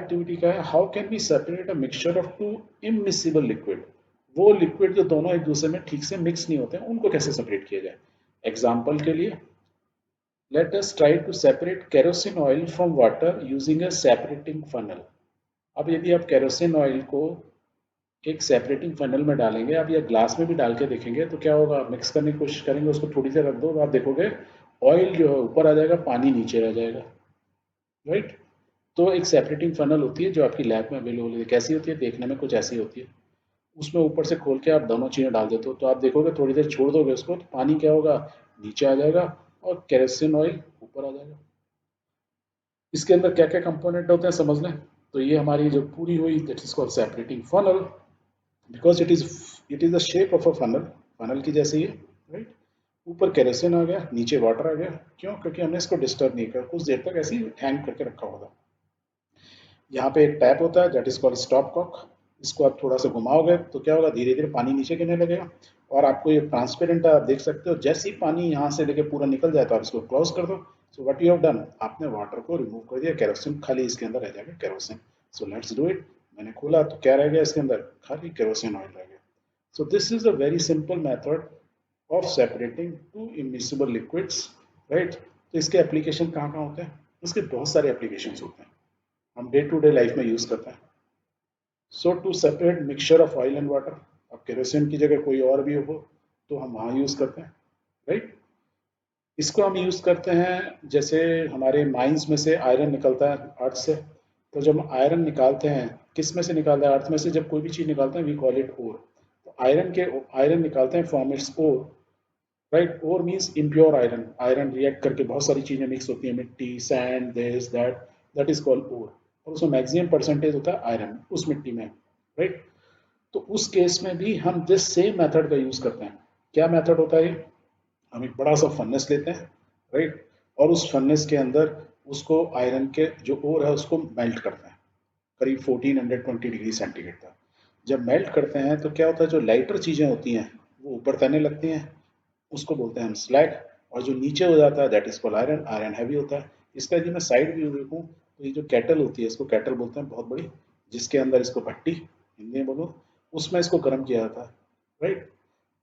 Activity का है, how can be separate a mixture of to immiscible liquid. वो liquid जो दोनों एक दूसरे में ठीक से मिक्स नहीं होते हैं, उनको कैसे सेपरेट किया जाए। एग्जाम्पल के लिए, let us try to separate kerosene oil from water using a separating funnel. अब यदि आप केरोसिन ऑयल को एक सेपरेटिंग फनल में डालेंगे, आप या ग्लास में भी डाल के देखेंगे तो क्या होगा, मिक्स करने की कोशिश करेंगे, उसको थोड़ी देर रख दो, आप देखोगे ऑयल जो है ऊपर आ जाएगा, पानी नीचे रह जाएगा, राइट। तो एक सेपरेटिंग फनल होती है जो आपकी लैब में अवेलेबल है। कैसी होती है, देखने में कुछ ऐसी होती है। उसमें ऊपर से खोल के आप दोनों चीज़ें डाल देते हो, तो आप देखोगे थोड़ी देर छोड़ दोगे उसको, तो पानी क्या होगा, नीचे आ जाएगा और केरोसिन ऑयल ऊपर आ जाएगा। इसके अंदर क्या क्या कंपोनेंट होते हैं समझ लें। तो ये हमारी जो पूरी हुई, that is called separating funnel, because it is the shape of a funnel, funnel की जैसे ही है, राइट। ऊपर केरोसिन आ गया, नीचे वाटर आ गया, क्यों, क्योंकि हमने इसको डिस्टर्ब नहीं किया, कुछ देर तक ऐसे ही हैंग करके रखा होगा। यहाँ पे एक टैप होता है, that is called stopcock. इसको आप थोड़ा सा घुमाओगे तो क्या होगा, धीरे धीरे पानी नीचे गिरने लगेगा। और आपको ये ट्रांसपेरेंट आप देख सकते हो, जैसे ही पानी यहाँ से लेके पूरा निकल जाए तो आप इसको क्लोज कर दो। So what you have done, आपने वाटर को रिमूव कर दिया, केरोसिन खाली इसके अंदर रह जाएगा, kerosene. So let's do it. मैंने खोला तो क्या रह गया इसके अंदर, खाली केरोसिन ऑयल रह गया। So this is a very simple method of separating to immiscible liquids, right. तो इसके एप्लीकेशन कहाँ कहाँ होते हैं, इसके बहुत सारे एप्लीकेशन होते हैं, हम डे टू डे लाइफ में यूज करते हैं। So to separate mixture of oil and water, अब केरोसिन की जगह कोई और भी हो तो हम वहाँ यूज करते हैं, राइट। इसको हम यूज करते हैं, जैसे हमारे माइंस में से आयरन निकलता है अर्थ से, तो जब हम आयरन निकालते हैं, किस में से निकालते हैं, अर्थ में से जब कोई भी चीज निकालते हैं वी कॉल इट ओर। तो आयरन निकालते हैं from its ore, right. Ore means impure iron, iron react करके बहुत सारी चीजें मिक्स होती हैं, मिट्टी, sand, this that, that is called ore. और उसमें मैक्सिमम परसेंटेज होता है आयरन उस मिट्टी में, राइट। तो उस केस में भी हम दिस सेम मेथड का यूज करते हैं। क्या मेथड होता है, हम एक बड़ा सा फर्नेस लेते हैं, राइट। और उस फर्नेस के अंदर उसको आयरन के जो ओर है उसको मेल्ट करते हैं, करीब 1420 डिग्री सेंटीग्रेड तक। जब मेल्ट करते हैं तो क्या होता है, जो लाइटर चीजें होती हैं वो ऊपर तैरने लगती हैं, उसको बोलते हैं हम स्लैग। और जो नीचे हो जाता है that is called iron, iron heavy होता है। इसका यदि मैं साइड व्यू देखूँ तो ये जो कैटल होती है, इसको कैटल बोलते हैं, बहुत बड़ी, जिसके अंदर इसको भट्टी हिंदी में बोलो, उसमें इसको गर्म किया जाता है, राइट।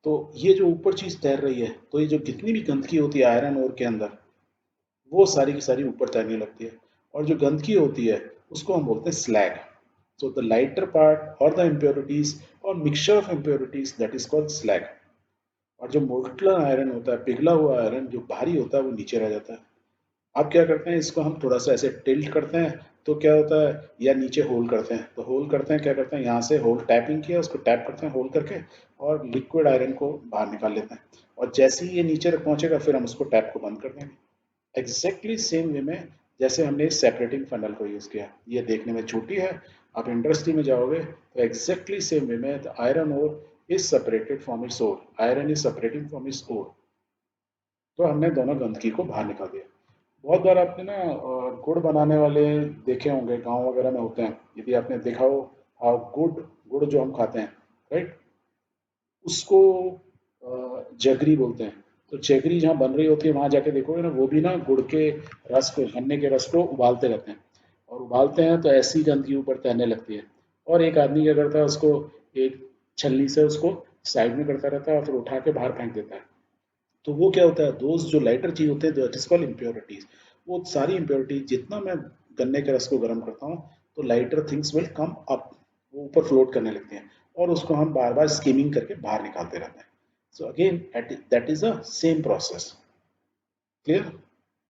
तो ये जो ऊपर चीज तैर रही है, तो ये जो जितनी भी गंदगी होती है आयरन ओर के अंदर, वो सारी की सारी ऊपर तैरने लगती है। और जो गंदगी होती है उसको हम बोलते हैं slag. So the lighter part और द इम्प्योरिटीज और mixture of impurities that is called slag. और जो मोल्टन आयरन होता है, पिघला हुआ आयरन जो भारी होता है, वो नीचे रह जाता है। अब क्या करते हैं, इसको हम थोड़ा सा ऐसे टिल्ट करते हैं, तो क्या होता है, या नीचे होल करते हैं, तो होल करते हैं, क्या करते हैं, यहाँ से होल टैपिंग किया, उसको टैप करते हैं होल करके, और लिक्विड आयरन को बाहर निकाल लेते हैं। और जैसे ही ये नीचे तक पहुंचेगा फिर हम उसको टैप को बंद कर देंगे। एग्जैक्टली सेम वे में जैसे हमने इस सेपरेटिंग फनल को यूज किया। ये देखने में छोटी है, आप इंडस्ट्री में जाओगे तो एग्जैक्टली सेम वे में the iron ore is separated from its ore, iron is separating from its ore. तो हमने दोनों गंदगी को बाहर निकाल दिया। बहुत बार आपने ना गुड़ बनाने वाले देखे होंगे, गांव वगैरह में होते हैं, यदि आपने देखा हो, गुड़, गुड़ जो हम खाते हैं, राइट, उसको जगरी बोलते हैं। तो जगरी जहाँ बन रही होती है वहां जाके देखोगे ना, वो भी ना गुड़ के रस को, गन्ने के रस को उबालते रहते हैं। और उबालते हैं तो ऐसी गंदगी ऊपर तैरने लगती है। और एक आदमी क्या करता है, उसको एक छलनी से उसको साइड में करता रहता है और फिर उठा के बाहर फेंक देता है। तो वो क्या होता है, दोस्त जो लाइटर चीज होते हैं, दैट इज कॉल्ड इम्प्योरिटीज। वो सारी इम्प्योरिटीज जितना मैं गन्ने के रस को गर्म करता हूँ, तो lighter things will come up, वो ऊपर फ्लोट करने लगते हैं। और उसको हम बार बार स्कीमिंग करके बाहर निकालते रहते हैं। So again that is a same process, clear.